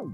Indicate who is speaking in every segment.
Speaker 1: Hi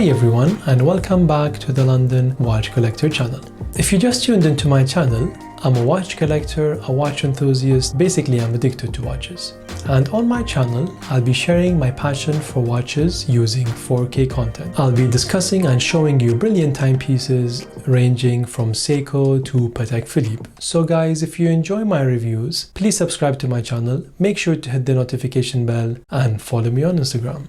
Speaker 1: everyone, and welcome back to the London Watch Collector channel. If you just tuned into my channel, I'm a watch collector, a watch enthusiast, basically I'm addicted to watches. And on my channel, I'll be sharing my passion for watches using 4K content. I'll be discussing and showing you brilliant timepieces ranging from Seiko to Patek Philippe. So guys, if you enjoy my reviews, please subscribe to my channel, make sure to hit the notification bell and follow me on Instagram.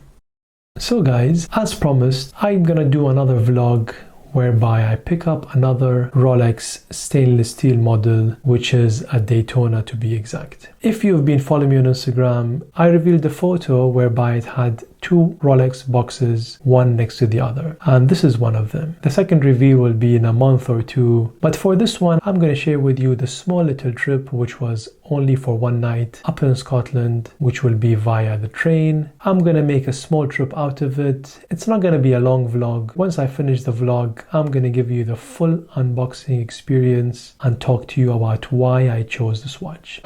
Speaker 1: So guys, as promised, I'm gonna do another vlog whereby I pick up another Rolex stainless steel model, which is a Daytona to be exact. If you've been following me on Instagram, I revealed a photo whereby it had two Rolex boxes, one next to the other, and this is one of them. The second reveal will be in a month or two, but for this one I'm going to share with you the small little trip which was only for one night up in Scotland, which will be via the train. I'm going to make a small trip out of it. It's not going to be a long vlog. Once I finish the vlog, I'm going to give you the full unboxing experience and talk to you about why I chose this watch.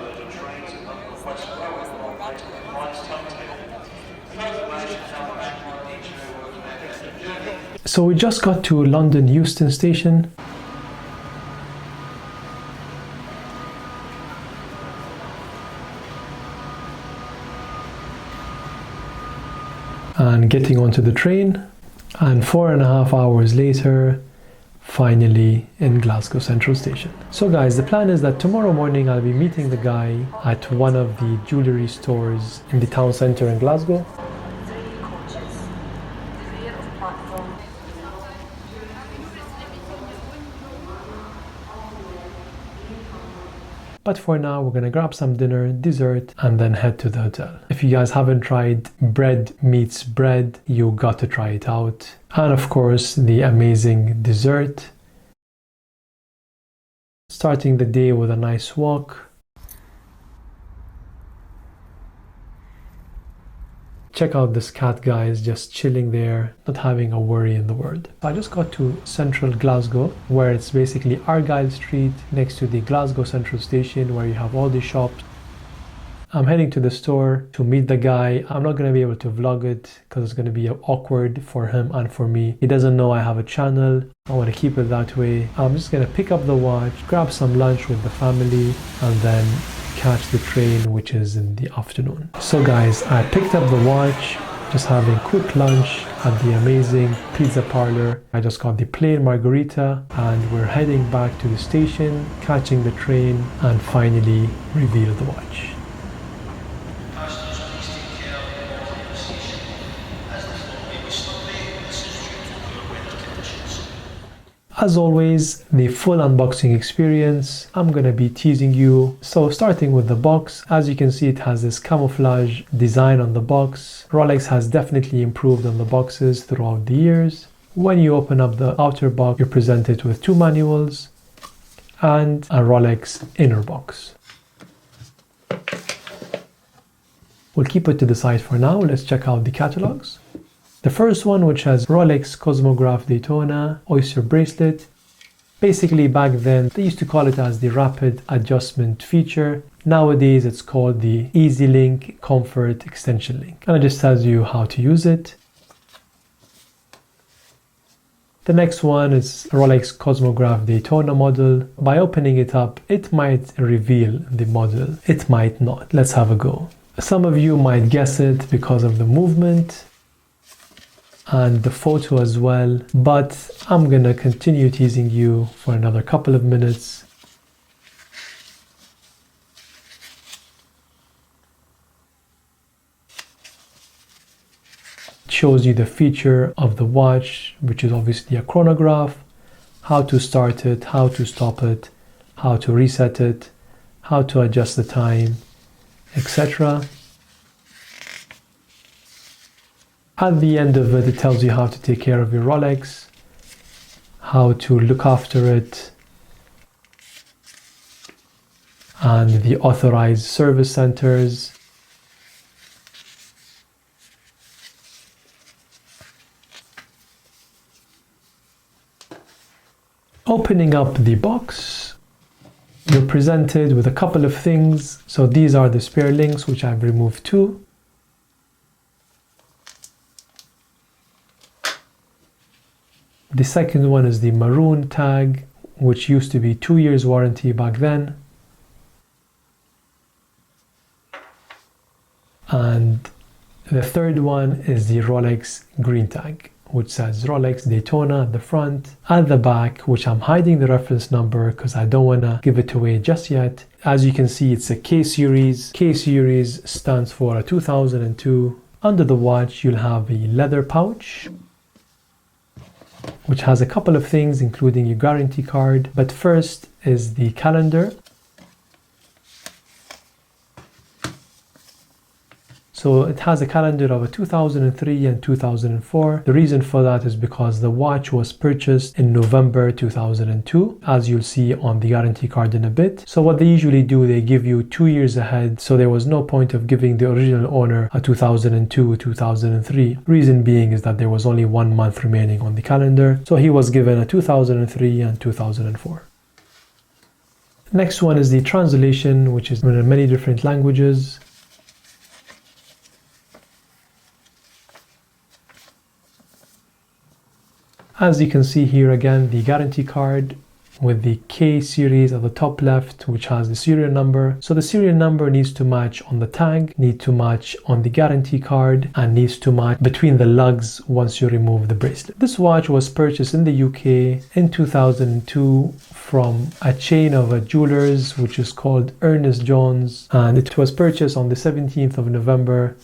Speaker 1: So we just got to London Euston Station. And getting onto the train, and 4.5 hours later, finally in Glasgow Central Station. So guys, the plan is that tomorrow morning I'll be meeting the guy at one of the jewellery stores in the town centre in Glasgow. But for now, we're gonna grab some dinner, dessert, and then head to the hotel. If you guys haven't tried bread meets bread, you got to try it out. And of course, the amazing dessert. Starting the day with a nice walk. Check out this cat, guys, just chilling there, not having a worry in the world. I just got to central Glasgow, where it's basically Argyle Street next to the Glasgow Central Station, where you have all the shops. I'm heading to the store to meet the guy. I'm not going to be able to vlog it because it's going to be awkward for him and for me. He doesn't know I have a channel. I want to keep it that way. I'm just going to pick up the watch, grab some lunch with the family, and then catch the train, which is in the afternoon. So guys, I picked up the watch, just having quick lunch at the amazing pizza parlor. I just got the plain margarita, and we're heading back to the station, catching the train, and finally reveal the watch. As always, the full unboxing experience, I'm gonna be teasing you. So starting with the box, as you can see, it has this camouflage design on the box. Rolex has definitely improved on the boxes throughout the years. When you open up the outer box, you're presented with two manuals and a Rolex inner box. We'll keep it to the side for now. Let's check out the catalogs. The first one, which has Rolex Cosmograph Daytona Oyster bracelet. Basically back then they used to call it as the rapid adjustment feature. Nowadays it's called the Easy Link Comfort Extension Link, and it just tells you how to use it. The next one is Rolex Cosmograph Daytona model. By opening it up, it might reveal the model, it might not. Let's have a go. Some of you might guess it because of the movement and the photo as well, but I'm gonna continue teasing you for another couple of minutes. It shows you the feature of the watch, which is obviously a chronograph, how to start it, how to stop it, how to reset it, how to adjust the time, etc. At the end of it, it tells you how to take care of your Rolex, how to look after it, and the authorized service centers. Opening up the box, you're presented with a couple of things. So these are the spare links, which I've removed two. The second one is the maroon tag, which used to be 2 years warranty back then. And the third one is the Rolex green tag, which says Rolex Daytona at the front. At the back, which I'm hiding the reference number because I don't want to give it away just yet. As you can see, it's a K series. K series stands for a 2002. Under the watch, you'll have a leather pouch, which has a couple of things, including your guarantee card. But first is the calendar. So it has a calendar of a 2003 and 2004. The reason for that is because the watch was purchased in November 2002, as you'll see on the guarantee card in a bit. So what they usually do, they give you 2 years ahead. So there was no point of giving the original owner a 2002 or 2003. Reason being is that there was only 1 month remaining on the calendar. So he was given a 2003 and 2004. Next one is the translation, which is in many different languages. As you can see here again, the guarantee card with the K series at the top left, which has the serial number. So the serial number needs to match on the tag, needs to match on the guarantee card, and needs to match between the lugs once you remove the bracelet. This watch was purchased in the UK in 2002 from a chain of jewelers, which is called Ernest Jones, and it was purchased on the 17th of November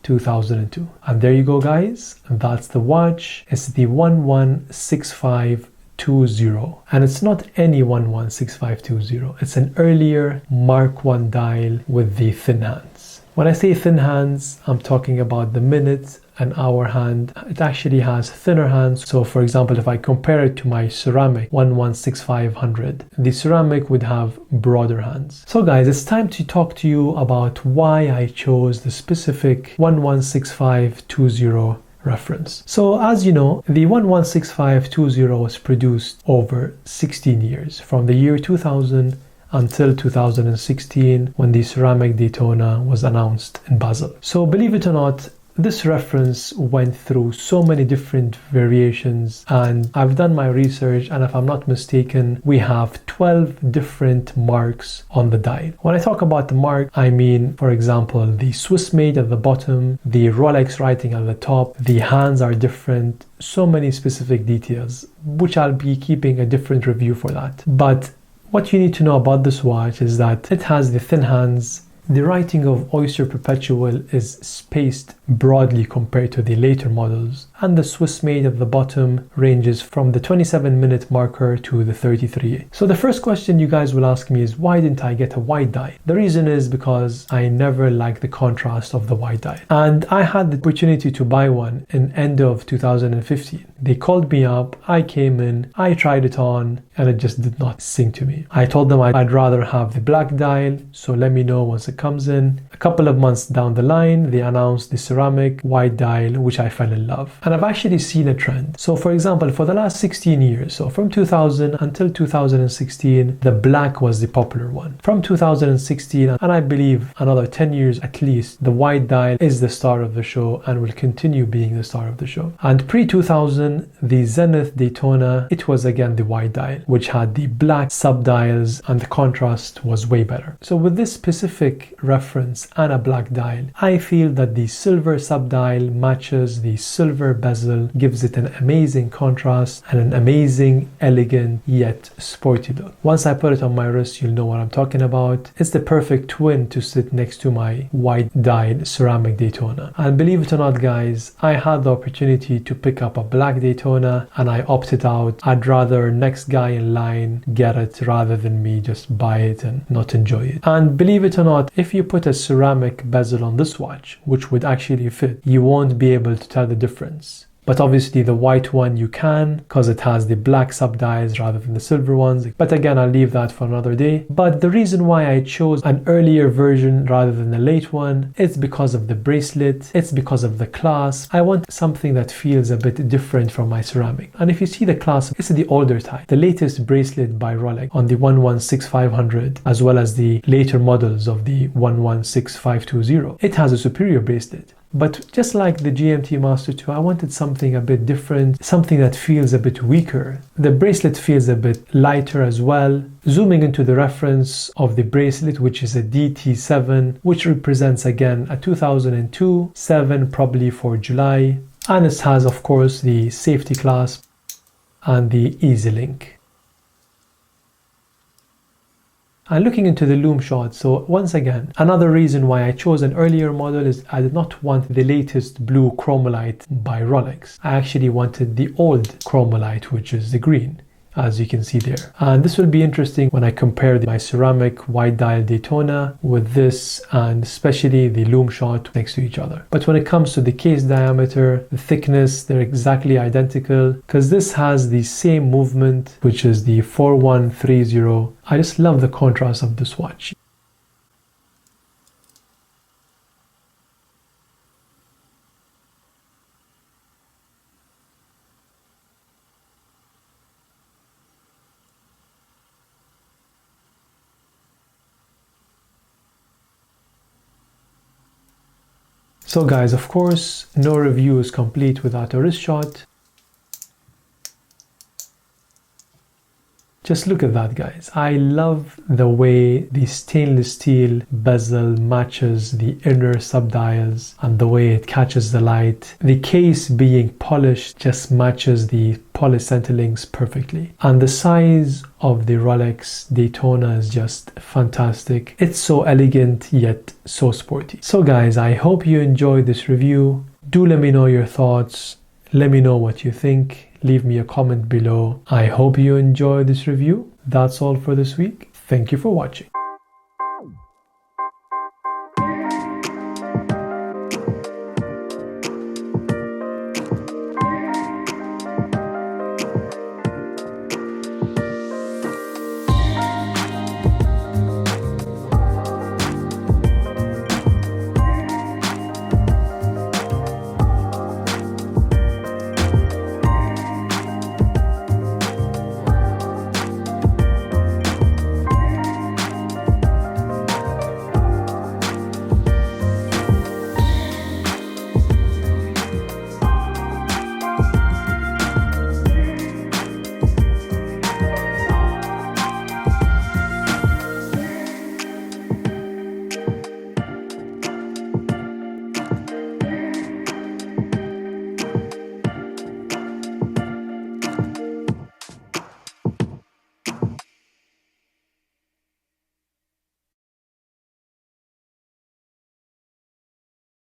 Speaker 1: 2002. And there you go, guys. That's the watch. It's the 116520, and it's not any 116520. It's an earlier Mark I dial with the thin hands. When I say thin hands, I'm talking about the minute and hour hand. It actually has thinner hands. So for example, if I compare it to my ceramic 116500, the ceramic would have broader hands. So guys, it's time to talk to you about why I chose the specific 116520 reference. So as you know, the 116520 was produced over 16 years, from the year 2000 until 2016, when the ceramic Daytona was announced in Basel. So believe it or not, this reference went through so many different variations, and I've done my research, and if I'm not mistaken, we have 12 different marks on the dial. When I talk about the mark, I mean, for example, the Swiss made at the bottom, the Rolex writing at the top, the hands are different, so many specific details, which I'll be keeping a different review for that. But what you need to know about this watch is that it has the thin hands. The writing of Oyster Perpetual is spaced broadly compared to the later models, and the Swiss made at the bottom ranges from the 27-minute marker to the 33. So the first question you guys will ask me is, why didn't I get a white dial? The reason is because I never liked the contrast of the white dial, and I had the opportunity to buy one in end of 2015. They called me up, I came in, I tried it on, and it just did not sing to me. I told them I'd rather have the black dial, so let me know once it comes in. A couple of months down the line, they announced the ceramic white dial, which I fell in love. And I've actually seen a trend. So for example, for the last 16 years, so from 2000 until 2016, the black was the popular one. From 2016, and I believe another 10 years at least, the white dial is the star of the show and will continue being the star of the show. And pre-2000, the Zenith Daytona, it was again the white dial, which had the black subdials, and the contrast was way better. So with this specific reference and a black dial, I feel that the silver subdial matches the silver bezel, gives it an amazing contrast and an amazing, elegant yet sporty look. Once I put it on my wrist, you'll know what I'm talking about. It's the perfect twin to sit next to my white dial ceramic Daytona. And believe it or not, guys, I had the opportunity to pick up a black Daytona and I opted out. I'd rather next guy in line get it rather than me just buy it and not enjoy it. And believe it or not, if you put a ceramic bezel on this watch, which would actually fit, you won't be able to tell the difference But obviously the white one you can, because it has the black sub-dials rather than the silver ones. But again, I'll leave that for another day. But the reason why I chose an earlier version rather than a late one, it's because of the bracelet, it's because of the class. I want something that feels a bit different from my ceramic. And if you see the class, it's the older type. The latest bracelet by Rolex on the 116500, as well as the later models of the 116520, it has a superior bracelet. But just like the GMT Master 2, I wanted something a bit different, something that feels a bit weaker. The bracelet feels a bit lighter as well. Zooming into the reference of the bracelet, which is a DT7, which represents again a 2002, 7 probably for July. And it has, of course, the safety clasp and the Easy Link. And looking into the lume shot, so once again, another reason why I chose an earlier model is I did not want the latest blue chromolite by Rolex. I actually wanted the old chromolite, which is the green, as you can see there. And this will be interesting when I compare my ceramic wide dial Daytona with this, and especially the lume shot next to each other. But when it comes to the case diameter, the thickness, they're exactly identical, because this has the same movement, which is the 4130. I just love the contrast of this watch. So guys, of course, no review is complete without a wrist shot. Just look at that, guys. I love the way the stainless steel bezel matches the inner subdials and the way it catches the light. The case being polished just matches the polished center links perfectly. And the size of the Rolex Daytona is just fantastic. It's so elegant yet so sporty. So guys, I hope you enjoyed this review. Do let me know your thoughts. Let me know what you think. Leave me a comment below. I hope you enjoyed this review. That's all for this week. Thank you for watching.